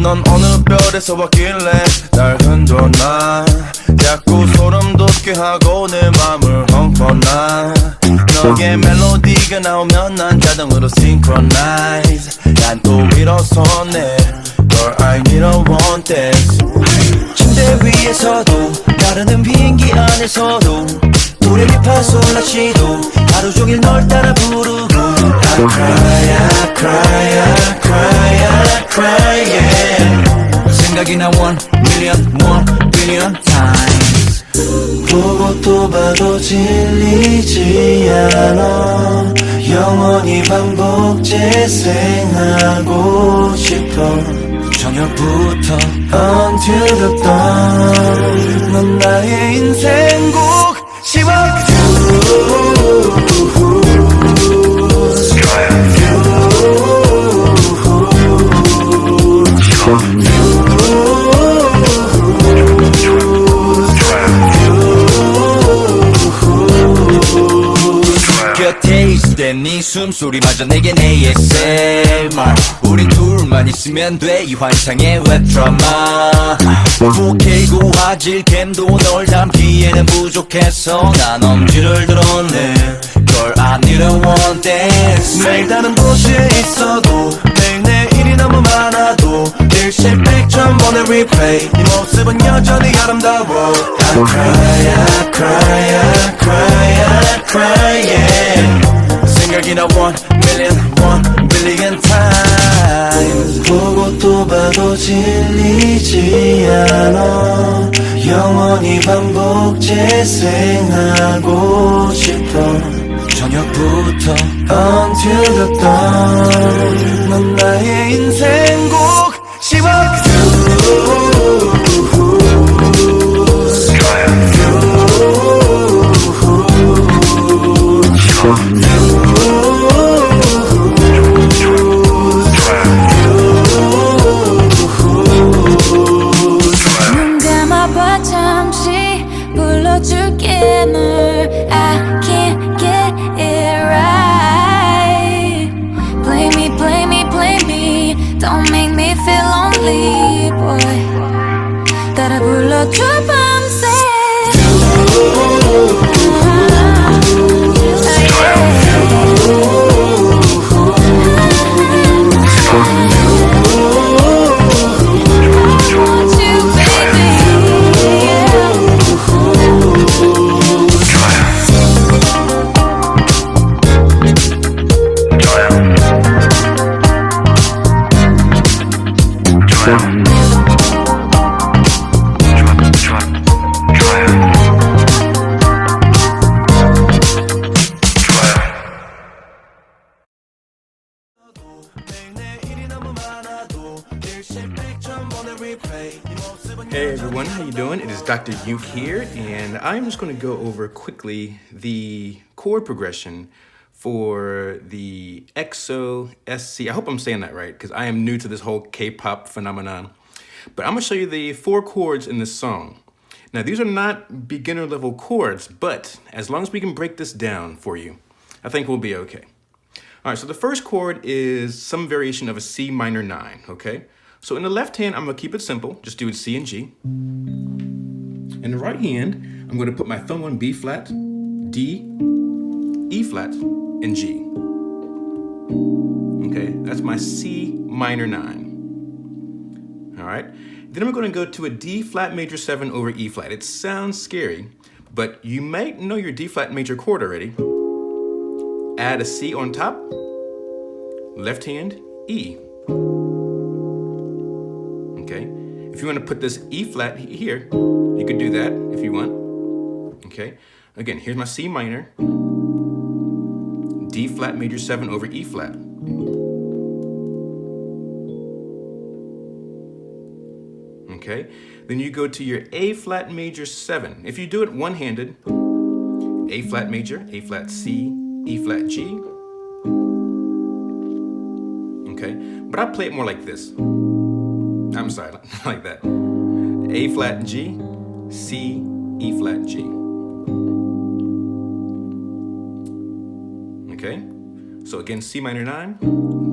넌 어느 별에서 왔길래 날 흔들어놔 자꾸 소름 돋게 하고 내 맘을 헝퍼놔 너의 멜로디가 나오면 난 자동으로 synchronize 난 또 일어서네 Girl I need a want this 침대 위에서도 나르는 비행기 안에서도 도레미파솔라시도 하루 종일 널 따라 부르고 I cry, I cry, I cry, I cry, yeah 생각이 나 1 billion times 보고 또 봐도 질리지 않아 영원히 반복 재생하고 싶어 저녁부터 until the dawn 넌 나의 인생곡 시원 곁에 있을 때 네 숨소리마저 내겐 ASMR 우린 둘만 있으면 돼 이 환상의 웹드라마 4K 고화질 캠도 널 담기에는 부족해서 난 엄지를 들었네 Girl I need a one dance 매일 다른 도시에 있어도 매일 내일이 너무 많아도 일시백 천번의 replay 네 모습은 여전히 아름다워 I cry, I cry, I cry, I cry, yeah 생각이 나 1 billion times 보고 또 봐도 질리지 않아 영원히 반복 재생하고 싶어 저녁부터 until the dawn 넌 나의 인생곡 시원 눈 감아봐 잠시 불러줄게 널 I can't get it right Play me, play me, play me Don't make me feel lonely boy 따라 불러줘 밤새 Hey everyone, how you doing? It is Dr. Uke here, and I'm just going to go over quickly the chord progression for the EXO-SC. I hope I'm saying that right, because I am new to this whole K-pop phenomenon. But I'm going to show you the 4 chords in this song. Now, these are not beginner level chords, but as long as we can break this down for you, I think we'll be okay. All right, so the first chord is some variation of a C minor 9, okay? So in the left hand, I'm gonna keep it simple, just do it C and G. In the right hand, I'm gonna put my thumb on B flat, D, E flat, and G. Okay, that's my C minor 9. All right, then I'm gonna go to a D flat major 7 over E flat. It sounds scary, but you might know your D flat major chord already. Add a C on top, left hand, E. Okay, if you want to put this E flat here, you could do that if you want. Okay, again, here's my C minor, D flat major 7 over E flat. Okay, then you go to your A flat major 7. If you do it one-handed, A flat major, A flat C, E flat G. Okay, but I play it more like this. I'm sorry, not like that. A flat G, C, E flat G. Okay, so again, C minor 9,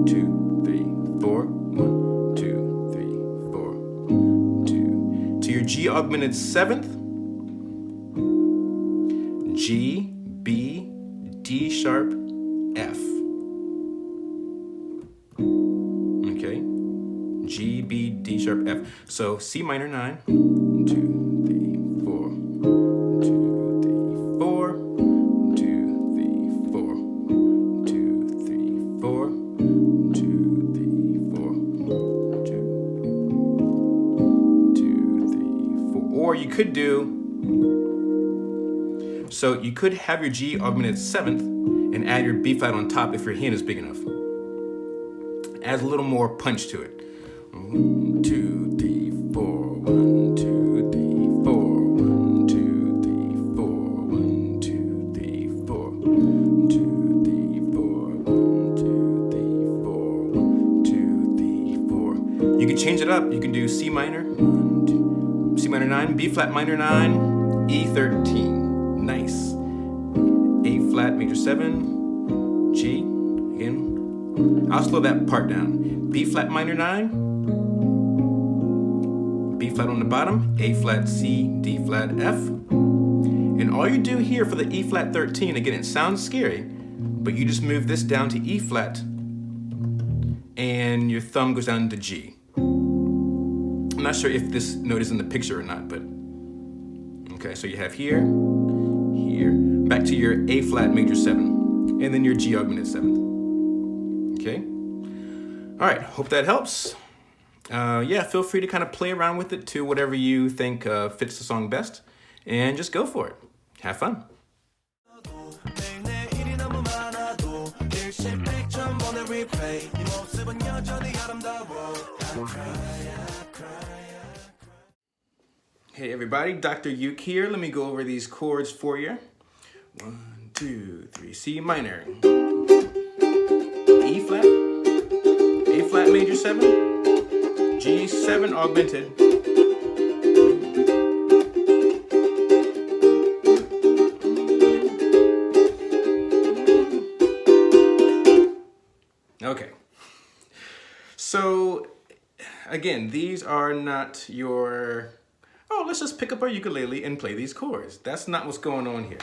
2, 3, 4, 1, 2, 3, G augmented 7th, G, B, D sharp, F. Okay, G, B, D sharp, F. So C minor 9, 1, 2, 3, 4, 2, 3, 4, 2, 3, 4, 2, 3, 4, 2, 3, 4, 2, 2, 3, 4. Or you could do, so you could have your G augmented 7th and add your B flat on top if your hand is big enough. Adds a little more punch to it. 1, 2, 3, 4, 1, 2, 3, 4, 1, 2, 3, 4, 1, 2, 3, 4, 1, 2, 3, 4, 1, 2, 3, 4, 1, 2, 3, 4. You can change it up. You can do C minor, 1, 2, C minor 9, B flat minor 9, E13. Nice. A flat major 7, G, again. I'll slow that part down. B flat minor 9, B flat on the bottom, A flat C, D flat F. And all you do here for the E flat 13, again, it sounds scary, but you just move this down to E flat and your thumb goes down to G. I'm not sure if this note is in the picture or not, but okay, so you have here, here, back to your A flat major 7, and then your G augmented 7th. Okay. All right. Hope that helps. Yeah, feel free to kind of play around with it to whatever you think fits the song best, and just go for it. Have fun. Hey everybody, Dr. Uke here. Let me go over these chords for you. 1, 2, 3, C minor. E flat, A flat major 7, G7 augmented, okay. So again, these are not your, oh, let's just pick up our ukulele and play these chords. That's not what's going on here.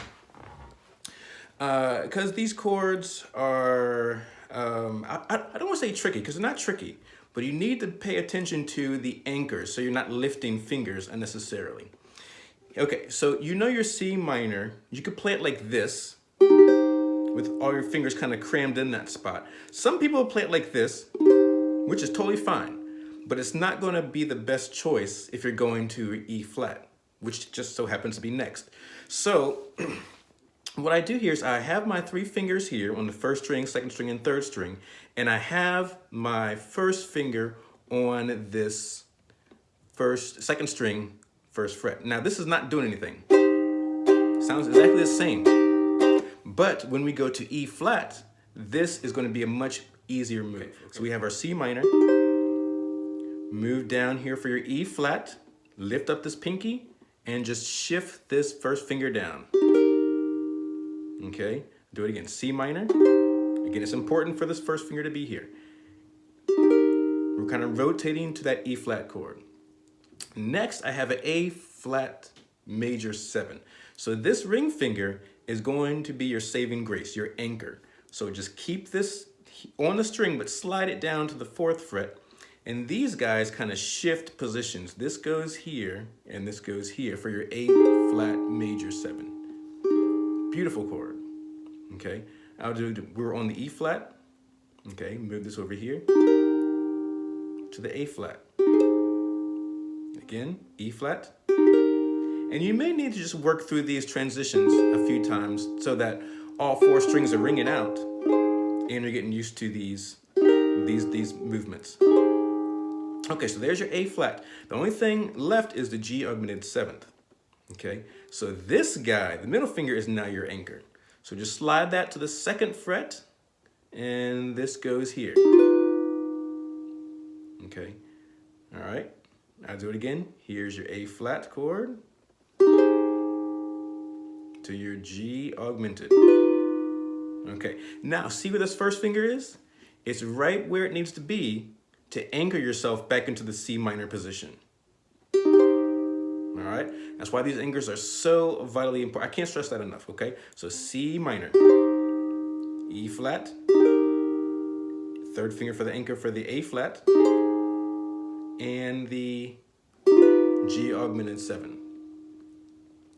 Because these chords are, I don't want to say tricky, because they're not tricky, but you need to pay attention to the anchors so you're not lifting fingers unnecessarily. Okay, so you know your C minor, you could play it like this, with all your fingers kind of crammed in that spot. Some people play it like this, which is totally fine, but it's not going to be the best choice if you're going to E flat, which just so happens to be next. So, what I do here is I have my 3 fingers here on the 1st string, 2nd string, and 3rd string, and I have my 1st finger on this 2nd string, 1st fret. Now this is not doing anything. Sounds exactly the same. But when we go to E flat, this is going to be a much easier move. Okay. So we have our C minor, move down here for your E flat, lift up this pinky, and just shift this 1st finger down. Okay, do it again, C minor. Again, it's important for this 1st finger to be here. We're kind of rotating to that E flat chord. Next, I have an A flat major 7. So this ring finger is going to be your saving grace, your anchor. So just keep this on the string, but slide it down to the 4th fret. And these guys kind of shift positions. This goes here, and this goes here for your A flat major 7. Beautiful chord. Okay, we're on the E flat. Okay, move this over here to the A flat. Again, E flat. And you may need to just work through these transitions a few times so that all 4 strings are ringing out and you're getting used to these movements. Okay, so there's your A flat. The only thing left is the G augmented 7th. Okay, so this guy, the middle finger, is now your anchor. So just slide that to the 2nd fret, and this goes here. Okay, all right, I'll do it again. Here's your A flat chord to your G augmented. Okay, now see where this 1st finger is? It's right where it needs to be to anchor yourself back into the C minor position. All right, that's why these anchors are so vitally important. I can't stress that enough, okay? So C minor, E flat, third finger for the anchor for the A flat, and the G augmented 7.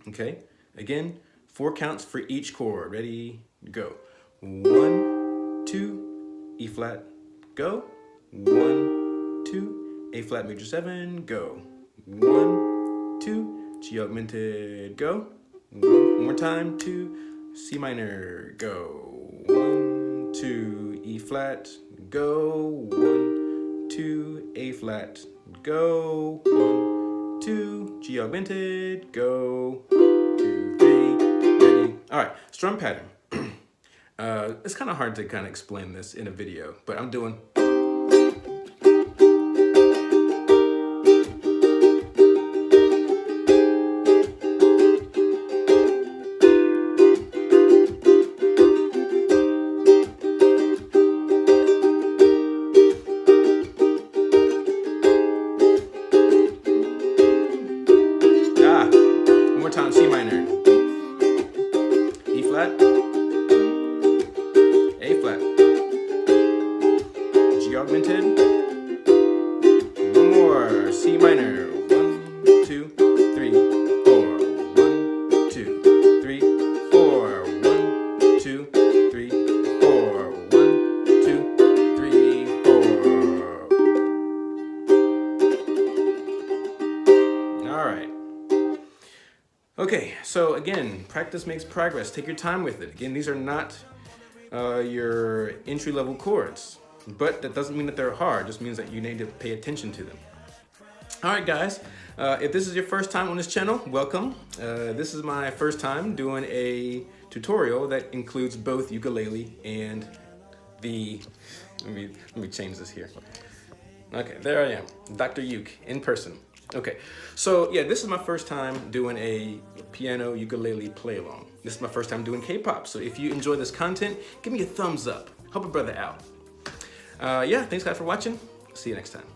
Okay, again, 4 counts for each chord. Ready, go. 1, 2, E flat, go. 1, 2, A flat major 7, go. 1, 2, G augmented, go. One more time, 2, C minor, go. 1, 2, E flat, go. 1, 2, A flat, go. 1, 2, G augmented, go. 2, 3, ready. All right, strum pattern. It's kind of hard to kind of explain this in a video, but I'm doing. One more time, C minor, E flat, A flat, G augmented, one more, C minor, 1, 2, 3, 4, 1, 2, 3, 4, 1, 2, 3, 4, 1, 2, 3, 4. All right. Okay, so again, practice makes progress. Take your time with it. Again, these are not your entry-level chords, but that doesn't mean that they're hard. It just means that you need to pay attention to them. All right, guys, if this is your first time on this channel, welcome. This is my first time doing a tutorial that includes both ukulele and the, let me change this here. Okay, there I am, Dr. Uke in person. Okay, so yeah, this is my first time doing a piano ukulele play along. This is my first time doing K-pop, so if you enjoy this content, give me a thumbs up. Help a brother out. Yeah, thanks guys for watching. See you next time.